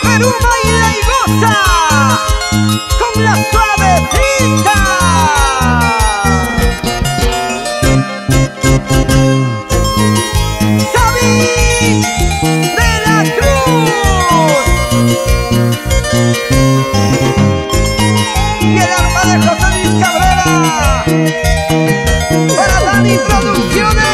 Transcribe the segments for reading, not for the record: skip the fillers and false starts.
Perú baila y goza con la suavecita. Xavi de la Cruz y el arma de José Luis Cabrera para Dani Producciones.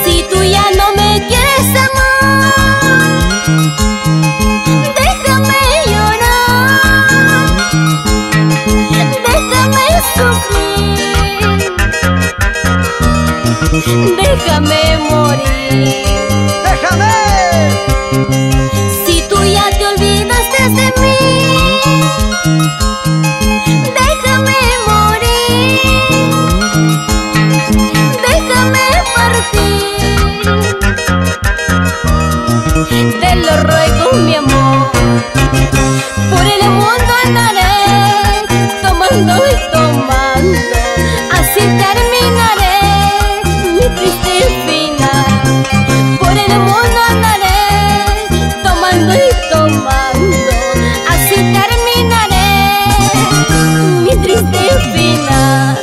Si tú ya no me quieres amar, déjame llorar, déjame sufrir, déjame morir. ¡Déjame! Si tú ya te olvidaste de mí, déjame morir, déjame partir. Te lo ruego, mi amor, por el mundo andaré, tomando y tomando, así terminaré mi triste final. Por el mundo andaré, tomando y tomando, así terminaré mi triste final.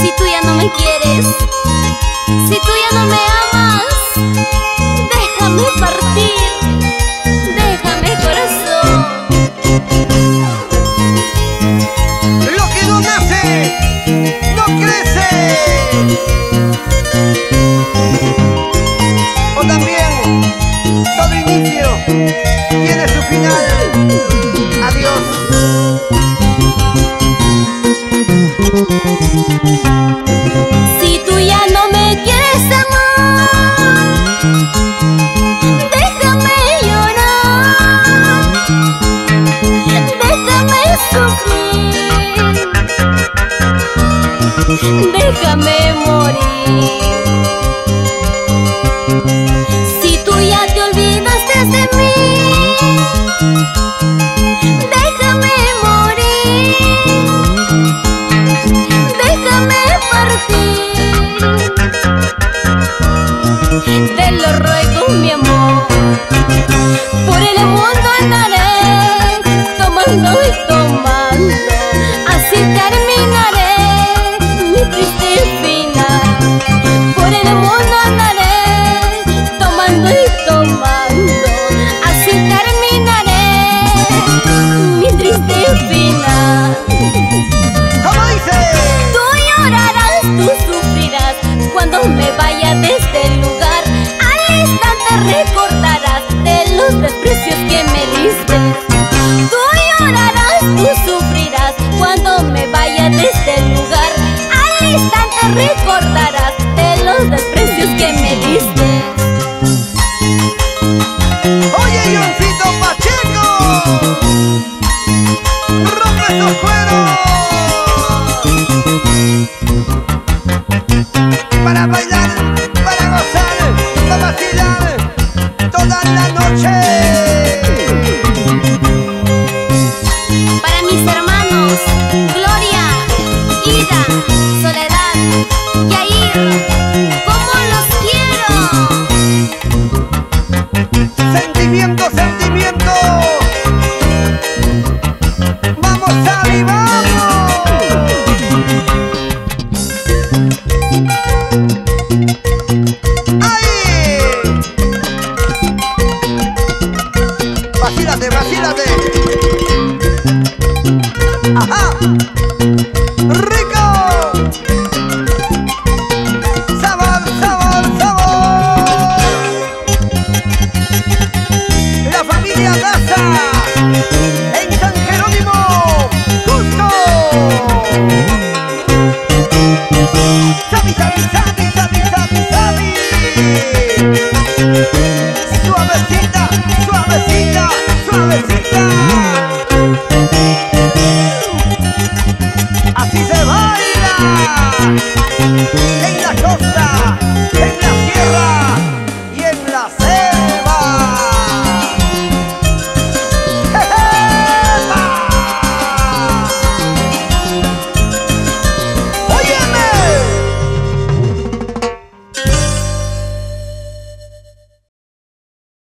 Si tú ya no me quieres, si tú ya no me amas, déjame partir, déjame, corazón. Lo que no nace, no crece. O también, todo inicio tiene su final. Adiós. Si tú ya no me quieres amar, déjame llorar, déjame sufrir, déjame morir. Si tú ya te olvidaste de mí, déjame morir, déjame partir. Te lo ruego, mi amor, por el mundo andaré, tomando y tomando, así terminaré mi triste final. Por el mundo andaré, tomando y tomando, así terminaré mi triste final. ¿Cómo dice? Tú llorarás, tú sufrirás cuando me vaya de este lugar. Al instante recordarás de los desprecios que me diste.